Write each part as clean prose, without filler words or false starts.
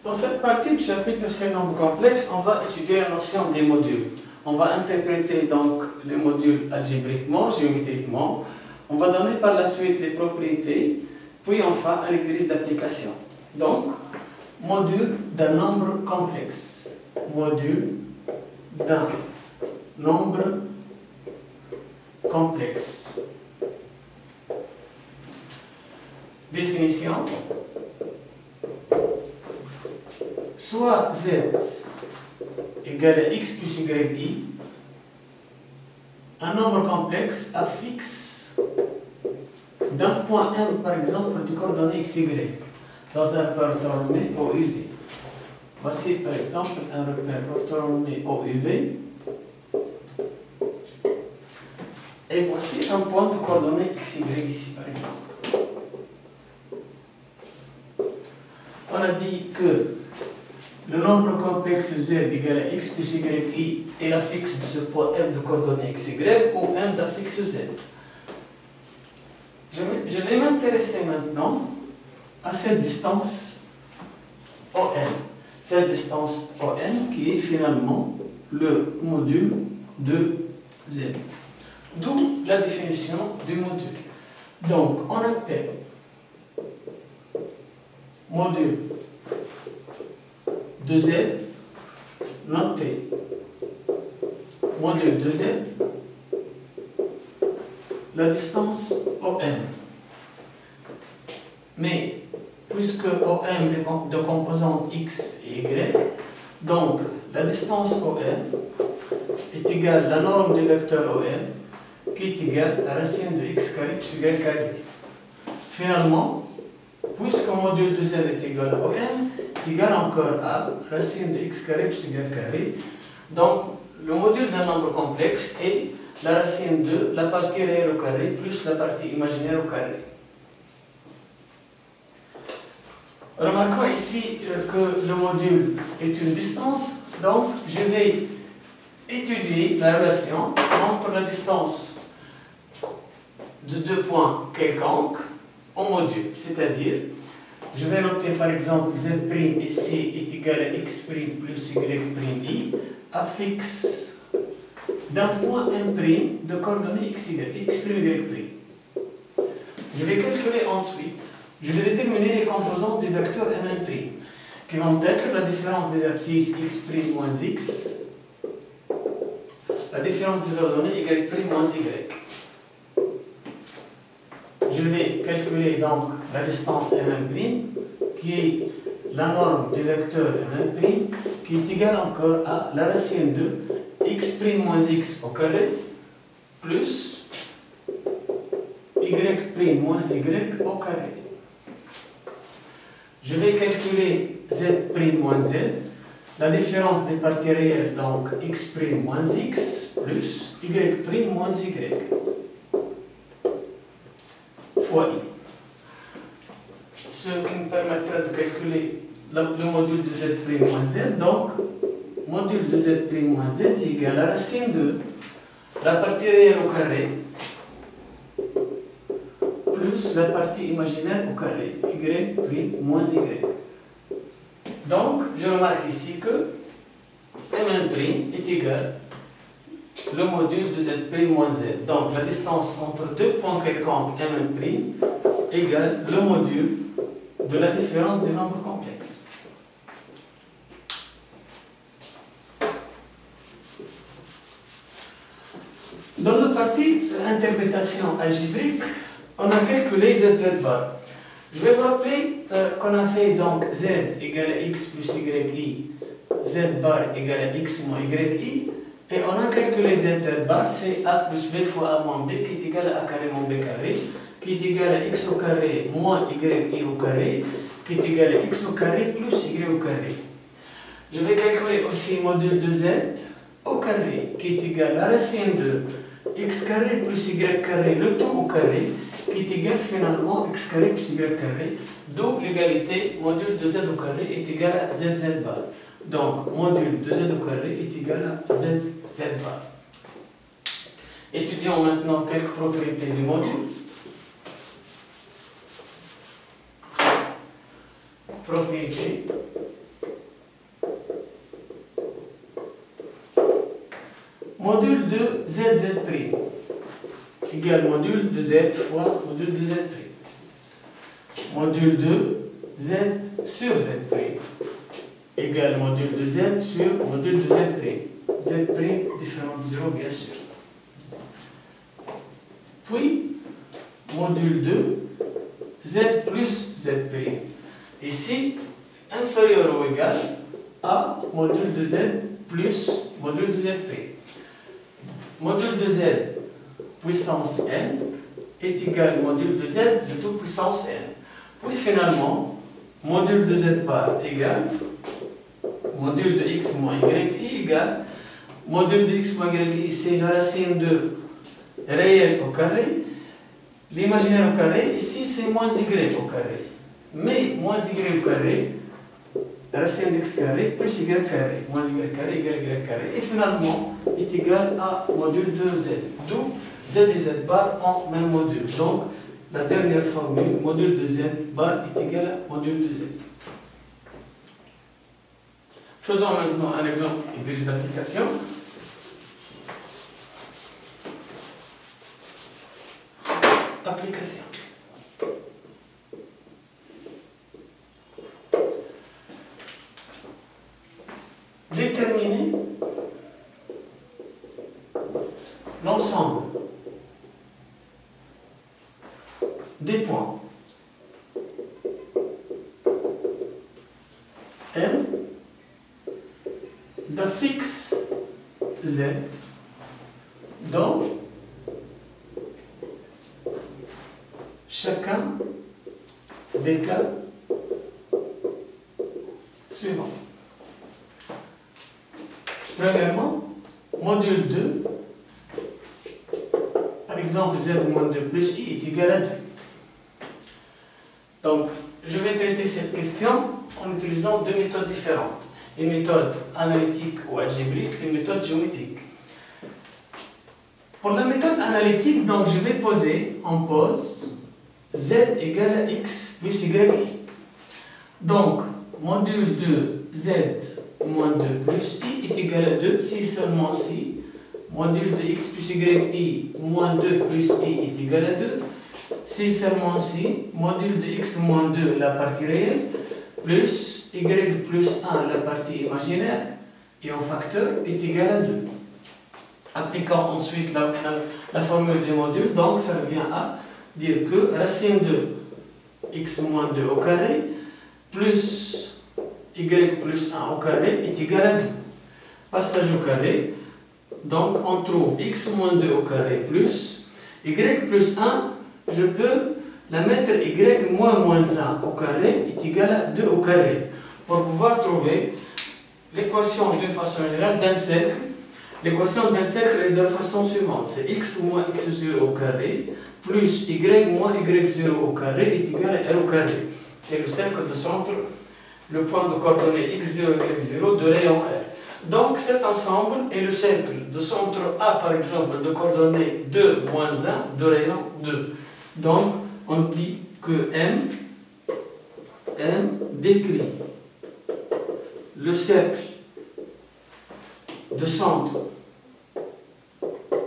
Dans cette partie du chapitre sur les nombres complexes, on va étudier la notion des modules. On va interpréter donc les modules algébriquement, géométriquement. On va donner par la suite les propriétés, puis enfin un exercice d'application. Donc, module d'un nombre complexe. Module d'un nombre complexe. Définition. Soit z égale à x plus yi, un nombre complexe affixe d'un point M, par exemple, du coordonnée xy, dans un repère orthonormé OUV. Voici par exemple un repère orthonormé OUV. Et voici un point de coordonnée xy ici, par exemple. On a dit que le nombre complexe z égale à x plus yi est l'affixe de ce point M de coordonnée xy ou M d'affixe z. Je vais m'intéresser maintenant à cette distance ON. Cette distance ON qui est finalement le module de z. D'où la définition du module. Donc, on appelle module de z, noté module de z, la distance OM. Mais, puisque OM est de composante x et y, donc la distance OM est égale à la norme du vecteur OM qui est égale à racine de x carré plus y carré. Finalement, puisque le module de z est égal à OM, est égal encore à racine de x carré plus y carré. Donc, le module d'un nombre complexe est la racine de la partie réelle au carré plus la partie imaginaire au carré. Remarquons ici que le module est une distance, donc je vais étudier la relation entre la distance de deux points quelconques au module, c'est-à-dire je vais noter par exemple z' ici est égal à x' plus y' affixe d'un point M' de coordonnées x', y'. Je vais calculer ensuite, je vais déterminer les composantes du vecteur M', qui vont être la différence des abscisses x' moins x, la différence des ordonnées y' moins y. Je vais calculer donc la distance M', qui est la norme du vecteur M', qui est égale encore à la racine de x' moins x au carré plus y' moins y au carré. Je vais calculer z' moins z, la différence des parties réelles, donc x' moins x plus y' moins y fois i. Ce qui me permettra de calculer le module de z' moins z. Donc, module de z' moins z est égal à la racine de la partie réelle au carré plus la partie imaginaire au carré, y' moins y. Donc, je remarque ici que M' est égal le module de z' moins z. Donc, la distance entre deux points quelconques M' égale le module de la différence des nombres complexes. Dans la partie interprétation algébrique, on a calculé z bar. Je vais vous rappeler qu'on a fait donc z égale à x plus yi, z bar égale à x moins yi, et on a calculé z bar, c'est a plus b fois a moins b, qui est égal à a carré moins b carré, qui est égal à x au carré moins y au carré, qui est égal à x au carré plus y au carré. Je vais calculer aussi module de z au carré, qui est égal à la racine de x carré plus y carré, le tout au carré, qui est égal finalement à x carré plus y carré, d'où l'égalité module de z au carré est égal à z bar. Donc, module de z au carré est égal à z bar. Étudions maintenant quelques propriétés du module. Propriété module de ZZ' égale module de Z fois module de Z'. Module de Z sur Z' égale module de Z sur module de Z'. Z' différent de 0 bien sûr. Puis, module de Z plus Z'. Ici, inférieur ou égal à module de Z plus module de Z'. Module de Z puissance n est égal à module de Z de tout puissance n. Puis finalement, module de Z bar égale module de x moins y égale module de x moins y, c'est la racine de réel au carré. L'imaginaire au carré, ici c'est moins y au carré. Mais moins y au carré, racine de x carré plus y carré, moins y carré égale y carré, et finalement est égal à module de z. D'où z et z bar en même module. Donc la dernière formule, module de z bar est égal à module de z. Faisons maintenant un exemple exercice d'application. Application. Déterminer l'ensemble des points M d'un fixe Z dans chacun des cas suivants. Premièrement, module 2, par exemple z moins 2 plus i est égal à 2. Donc, je vais traiter cette question en utilisant deux méthodes différentes. Une méthode analytique ou algébrique, une méthode géométrique. Pour la méthode analytique, donc, je vais poser en pause z égale à x plus y. Donc, module de z moins 2 plus i est égal à 2 si seulement si module de x plus y moins 2 plus i est égal à 2 si seulement si module de x moins 2 la partie réelle plus y plus 1 la partie imaginaire et en facteur est égal à 2. Appliquant ensuite la formule des modules, donc ça revient à dire que racine de x moins 2 au carré plus y plus 1 au carré est égal à 2. Passage au carré, donc on trouve x moins 2 au carré plus y plus 1, je peux la mettre y moins 1 au carré est égal à 2 au carré. Pour pouvoir trouver l'équation d'une façon générale d'un cercle, l'équation d'un cercle est de la façon suivante, c'est x moins x0 au carré plus y moins y0 au carré est égal à r au carré. C'est le cercle de centre, le point de coordonnées x0 et y0 de rayon R. Donc cet ensemble est le cercle de centre A par exemple de coordonnées 2, moins 1 de rayon 2. Donc on dit que M décrit le cercle de centre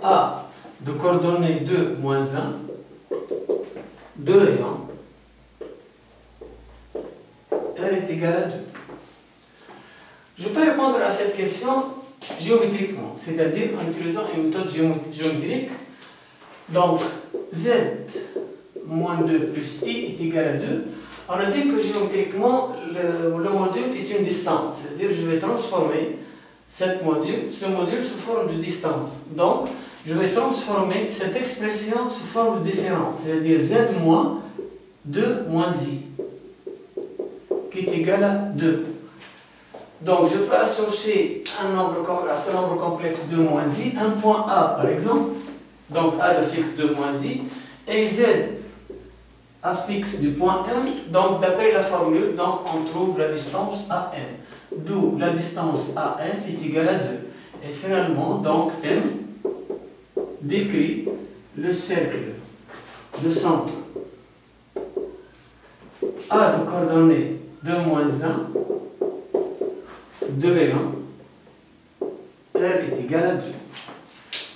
A de coordonnées 2, moins 1 de rayon R est égal à 2. Je peux répondre à cette question géométriquement, c'est-à-dire en utilisant une méthode géométrique. Donc, z moins 2 plus i est égal à 2. On a dit que géométriquement, le module est une distance, c'est-à-dire je vais transformer ce module sous forme de distance. Donc, je vais transformer cette expression sous forme de différence, c'est-à-dire z moins 2 moins i, qui est égal à 2. Donc, je peux associer à ce nombre complexe 2 moins i, un point A par exemple, donc A de fixe 2 moins i, et z A fixe du point M, donc d'après la formule, donc on trouve la distance AM. D'où la distance AM est égale à 2. Et finalement, donc M décrit le cercle de centre A de coordonnées 2 moins 1 de rayon R est égal à 2.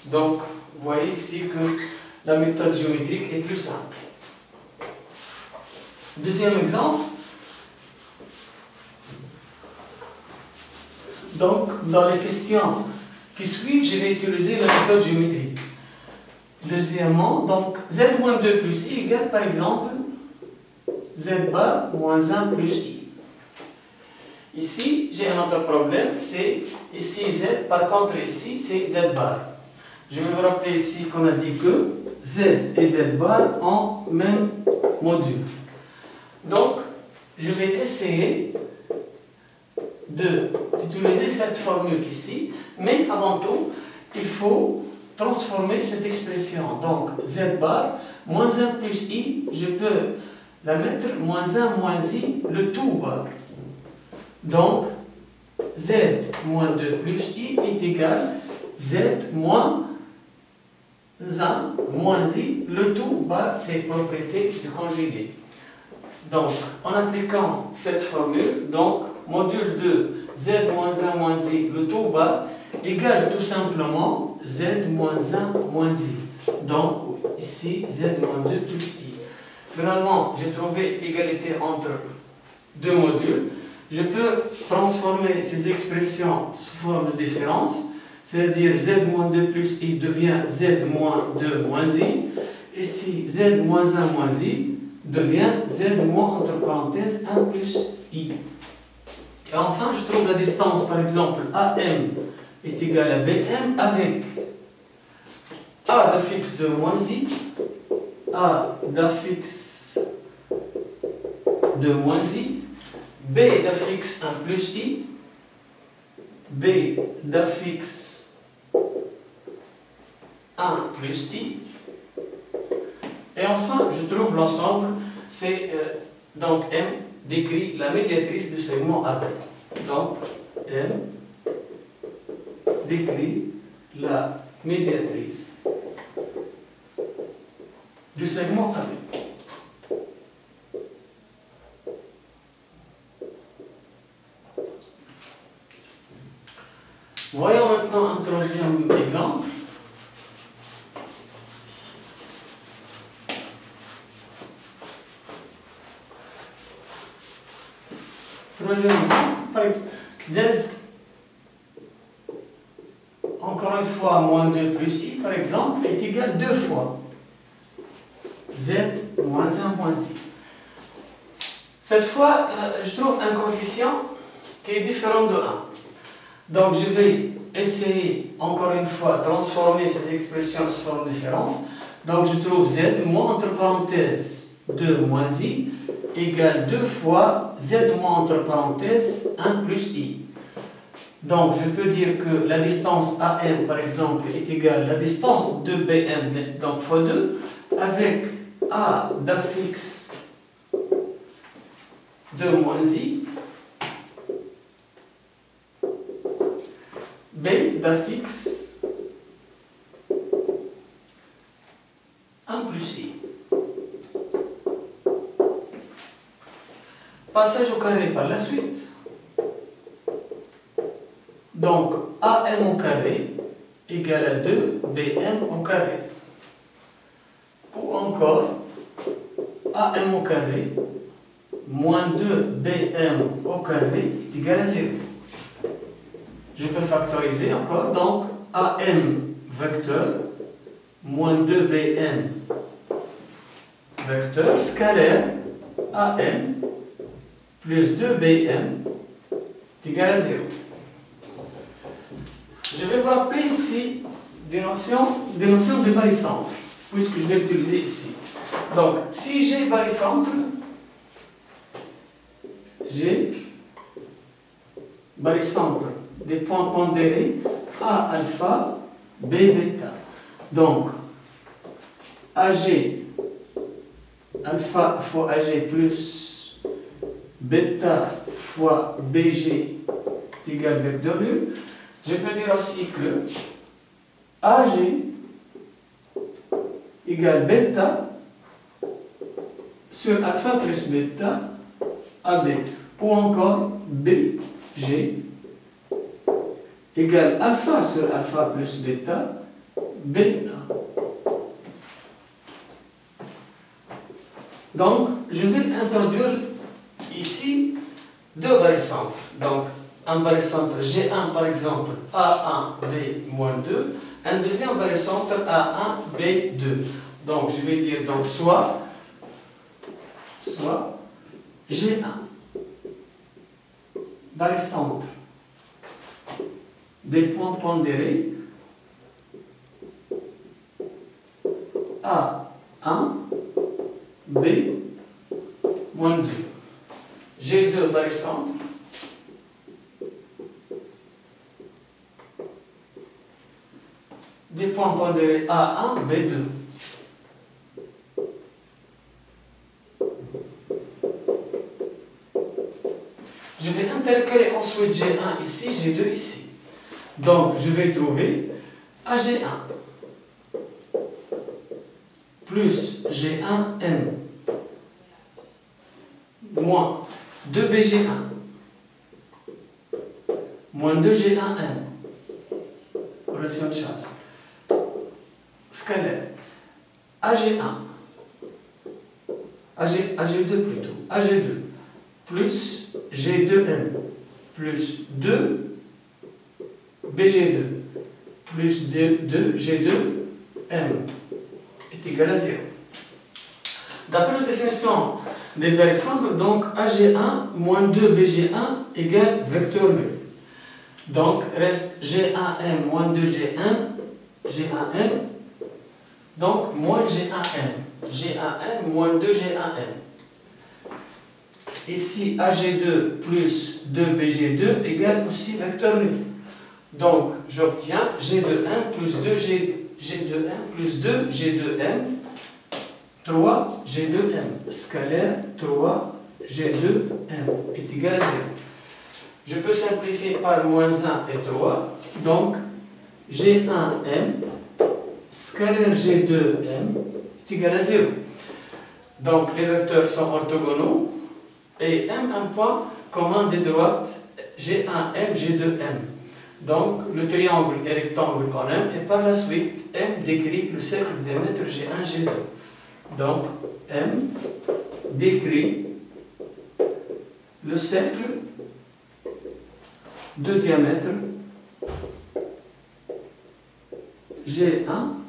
Donc, vous voyez ici que la méthode géométrique est plus simple. Deuxième exemple. Donc, dans les questions qui suivent, je vais utiliser la méthode géométrique. Deuxièmement, donc, z-2 plus i égale par exemple z bar moins 1 plus i. Ici, j'ai un autre problème, c'est ici z, par contre ici, c'est z bar. Je vais vous rappeler ici qu'on a dit que z et z bar ont même module. Donc, je vais essayer d'utiliser cette formule ici, mais avant tout, il faut transformer cette expression. Donc, z bar moins 1 plus i, je peux la mettre moins 1 moins i, le tout bar. Donc, z moins 2 plus i est égal z moins 1 moins i, le tout bar, c'est propriété de conjugué. Donc, en appliquant cette formule, donc, module de z moins 1 moins i, le tout bar, égale tout simplement z moins 1 moins i. Donc, ici, z moins 2 plus i. Finalement, j'ai trouvé égalité entre deux modules. Je peux transformer ces expressions sous forme de différence, c'est-à-dire z moins 2 plus i devient z moins 2 moins i. Ici, z moins 1 moins i devient z moins, entre parenthèses, 1 plus i. Et enfin, je trouve la distance, par exemple, AM est égale à BM avec A d'affixe de moins i, A d'affixe de moins i, B d'affixe 1 plus i, B d'affixe 1 plus i. Et enfin, je trouve l'ensemble, c'est donc M décrit la médiatrice du segment AB. Donc, M décrit la médiatrice du segment AB. Voyons maintenant un troisième exemple. Troisième exemple, z, encore une fois, moins 2 plus i, par exemple, est égal 2 fois z moins 1 moins i. Cette fois, je trouve un coefficient qui est différent de 1. Donc, je vais essayer, encore une fois, de transformer ces expressions sous forme de différence. Donc, je trouve z moins, entre parenthèses, 2 moins i, égale 2 fois z moins, entre parenthèses, 1 plus i. Donc, je peux dire que la distance AM, par exemple, est égale à la distance de BM, donc fois 2, avec A d'affixe 2 moins i, B d'affixe 1 plus i. Passage au carré par la suite. Donc, AM au carré égale à 2 BM au carré. Ou encore, AM au carré moins 2 BM au carré est égal à 0. Je peux factoriser encore, donc AM vecteur moins 2 BM vecteur scalaire AM plus 2 BM est égal à 0. Je vais vous rappeler ici des notions de barycentre, puisque je vais l'utiliser ici. Donc, si j'ai barycentre, j'ai barycentre des points pondérés A alpha, B bêta. Donc, AG alpha fois AG plus bêta fois BG est égal à vecteur U. Je peux dire aussi que AG égale bêta sur alpha plus bêta AB. Ou encore BG égale alpha sur alpha plus bêta B1. Donc, je vais introduire ici deux barycentres. Donc, un barycentre G1 par exemple, A1, B moins 2. Un deuxième barycentre A1, B2. Donc, je vais dire donc soit G1, barycentre des points pondérés A1, B moins 2. J'ai deux barycentres des points pondérés A1, B2. Je vais intercaler ensuite G1 ici, G2 ici. Donc, je vais trouver AG1 plus G1M moins 2BG1 moins 2G1M, relation de charge scalaire, AG1, AG2 plutôt, AG2 plus G2M plus 2 BG2 plus 2G2M est égal à 0. D'après la définition des barycentres, donc AG1 moins 2BG1 égale vecteur nul. Donc reste G1M moins 2G1, G1M, donc moins G1M, G1M moins 2G1M. Ici, AG2 plus 2BG2 égale aussi vecteur nul. Donc, j'obtiens G2M plus 2G2M plus 2G2M, 3G2M, scalaire 3G2M est égal à 0. Je peux simplifier par moins 1 et 3, donc G1M, scalaire G2M est égal à 0. Donc, les vecteurs sont orthogonaux. Et M, un point commun des droites G1M, G2M. Donc, le triangle est rectangle en M, et par la suite, M décrit le cercle de diamètre G1, G2. Donc, M décrit le cercle de diamètre G1,